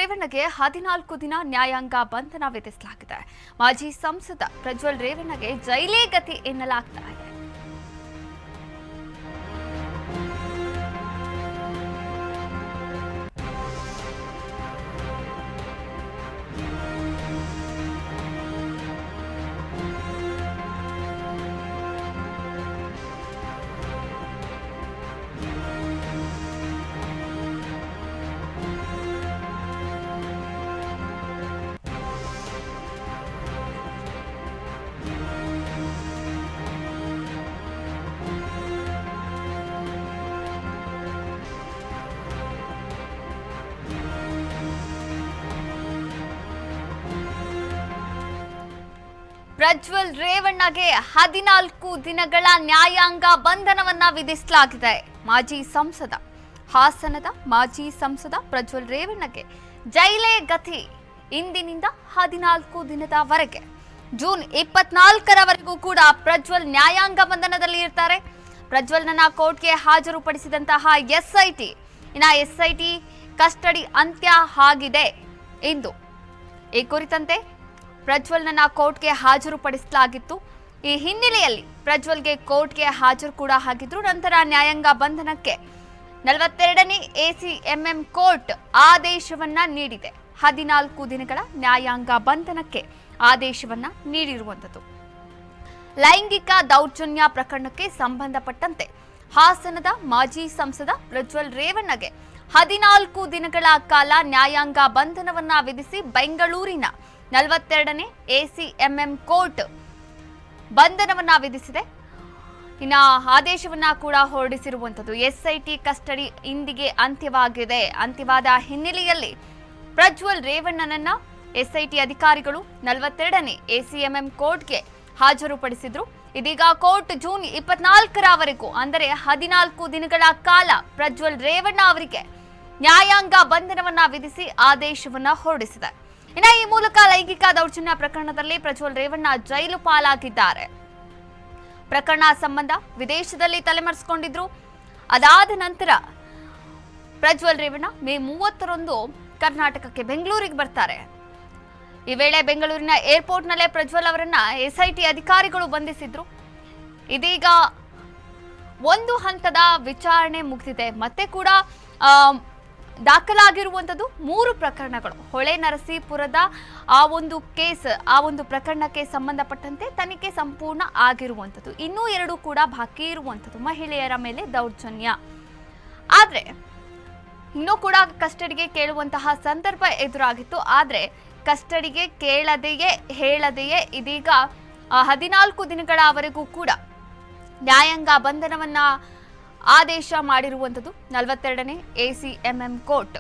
ರೇವಣ್ಣಗೆ 14 ದಿನ ನ್ಯಾಯಾಂಗ ಬಂಧನ ವಿಧಿಸಲಾಗಿದೆ. ಮಾಜಿ ಸಂಸದ ಪ್ರಜ್ವಲ್ ರೇವಣ್ಣಗೆ ಜೈಲೇ ಗತಿ ಎನ್ನಲಾಗ್ತಾ ಇದೆ. ಪ್ರಜ್ವಲ್ ರೇವಣ್ಣಗೆ 14 ದಿನಗಳ ನ್ಯಾಯಾಂಗ ಬಂಧನವನ್ನ ವಿಧಿಸಲಾಗಿದೆ. ಮಾಜಿ ಸಂಸದ ಹಾಸನದ ಮಾಜಿ ಸಂಸದ ಪ್ರಜ್ವಲ್ ರೇವಣ್ಣಗೆ ಜೈಲೇ ಗತಿ. ಇಂದಿನಿಂದ 14 ದಿನದವರೆಗೆ ಜೂನ್ 24ರವರೆಗೂ ಕೂಡ ಪ್ರಜ್ವಲ್ ನ್ಯಾಯಾಂಗ ಬಂಧನದಲ್ಲಿ ಇರ್ತಾರೆ. ಪ್ರಜ್ವಲ್ನನ್ನ ಕೋರ್ಟ್ಗೆ ಹಾಜರುಪಡಿಸಿದಂತಹ ಎಸ್ಐಟಿ ಕಸ್ಟಡಿ ಅಂತ್ಯ ಆಗಿದೆ ಎಂದು ಈ ಕುರಿತಂತೆ ಪ್ರಜ್ವಲ್ನನ್ನ ಕೋರ್ಟ್ಗೆ ಹಾಜರುಪಡಿಸಲಾಗಿತ್ತು. ಈ ಹಿನ್ನೆಲೆಯಲ್ಲಿ ಪ್ರಜ್ವಲ್ಗೆ ಕೋರ್ಟ್ಗೆ ಹಾಜರು ಕೂಡ ಆಗಿದ್ರು. ನಂತರ ನ್ಯಾಯಾಂಗ ಬಂಧನಕ್ಕೆ 42ನೇ ACMM ಕೋರ್ಟ್ ಆದೇಶವನ್ನ ನೀಡಿದೆ. 14 ದಿನಗಳ ನ್ಯಾಯಾಂಗ ಬಂಧನಕ್ಕೆ ಆದೇಶವನ್ನ ನೀಡಿರುವಂಥದ್ದು. ಲೈಂಗಿಕ ದೌರ್ಜನ್ಯ ಪ್ರಕರಣಕ್ಕೆ ಸಂಬಂಧಪಟ್ಟಂತೆ ಹಾಸನದ ಮಾಜಿ ಸಂಸದ ಪ್ರಜ್ವಲ್ ರೇವಣ್ಣಗೆ 14 ದಿನಗಳ ಕಾಲ ನ್ಯಾಯಾಂಗ ಬಂಧನವನ್ನ ವಿಧಿಸಿ ಬೆಂಗಳೂರಿನ 42ನೇ ACMM ಕೋರ್ಟ್ ಬಂಧನವನ್ನ ವಿಧಿಸಿದೆ. ಇನ್ನ ಆದೇಶವನ್ನ ಕೂಡ ಹೊರಡಿಸಿರುವಂಥದ್ದು. SIT ಕಸ್ಟಡಿ ಇಂದಿಗೆ ಅಂತ್ಯವಾದ ಹಿನ್ನೆಲೆಯಲ್ಲಿ ಪ್ರಜ್ವಲ್ ರೇವಣ್ಣನನ್ನ SIT ಅಧಿಕಾರಿಗಳು 42ನೇ ACMM ಕೋರ್ಟ್ಗೆ ಹಾಜರುಪಡಿಸಿದ್ರು. ಇದೀಗ ಕೋರ್ಟ್ ಜೂನ್ 24ರವರೆಗೂ ಅಂದರೆ 14 ದಿನಗಳ ಕಾಲ ಪ್ರಜ್ವಲ್ ರೇವಣ್ಣ ಅವರಿಗೆ ನ್ಯಾಯಾಂಗ ಬಂಧನವನ್ನ ವಿಧಿಸಿ ಆದೇಶವನ್ನ ಹೊರಡಿಸಿದೆ. ಇನ್ನು ಈ ಮೂಲಕ ಲೈಂಗಿಕ ದೌರ್ಜನ್ಯ ಪ್ರಕರಣದಲ್ಲಿ ಪ್ರಜ್ವಲ್ ರೇವಣ್ಣ ಜೈಲು ಪಾಲಾಗಿದ್ದಾರೆ. ಪ್ರಕರಣ ಸಂಬಂಧ ವಿದೇಶದಲ್ಲಿ ತಲೆಮರೆಸಿಕೊಂಡಿದ್ರು. ಅದಾದ ನಂತರ ಪ್ರಜ್ವಲ್ ರೇವಣ್ಣ ಮೇ 30ರಂದು ಕರ್ನಾಟಕಕ್ಕೆ ಬೆಂಗಳೂರಿಗೆ ಬರ್ತಾರೆ. ಈ ವೇಳೆ ಬೆಂಗಳೂರಿನ ಏರ್ಪೋರ್ಟ್ನಲ್ಲೇ ಪ್ರಜ್ವಲ್ ಅವರನ್ನ SIT ಅಧಿಕಾರಿಗಳು ಬಂಧಿಸಿದ್ರು. ಇದೀಗ ಒಂದು ಹಂತದ ವಿಚಾರಣೆ ಮುಗಿದಿದೆ. ಮತ್ತೆ ಕೂಡ ದಾಖಲಾಗಿರುವಂಥದ್ದು 3 ಪ್ರಕರಣಗಳು. ಹೊಳೆ ನರಸೀಪುರದ ಆ ಒಂದು ಪ್ರಕರಣಕ್ಕೆ ಸಂಬಂಧಪಟ್ಟಂತೆ ತನಿಖೆ ಸಂಪೂರ್ಣ ಆಗಿರುವಂಥದ್ದು. ಇನ್ನೂ 2 ಕೂಡ ಬಾಕಿ ಇರುವಂಥದ್ದು, ಮಹಿಳೆಯರ ಮೇಲೆ ದೌರ್ಜನ್ಯ. ಆದ್ರೆ ಇನ್ನೂ ಕೂಡ ಕಸ್ಟಡಿಗೆ ಕೇಳುವಂತಹ ಸಂದರ್ಭ ಎದುರಾಗಿತ್ತು. ಆದ್ರೆ ಕಸ್ಟಡಿಗೆ ಹೇಳದೆಯೇ ಇದೀಗ 14 ದಿನಗಳವರೆಗೂ ಕೂಡ ನ್ಯಾಯಾಂಗ ಬಂಧನವನ್ನ ಆದೇಶ ಮಾಡಿರುವಂಥದ್ದು 42ನೇ ACMM ಕೋರ್ಟ್.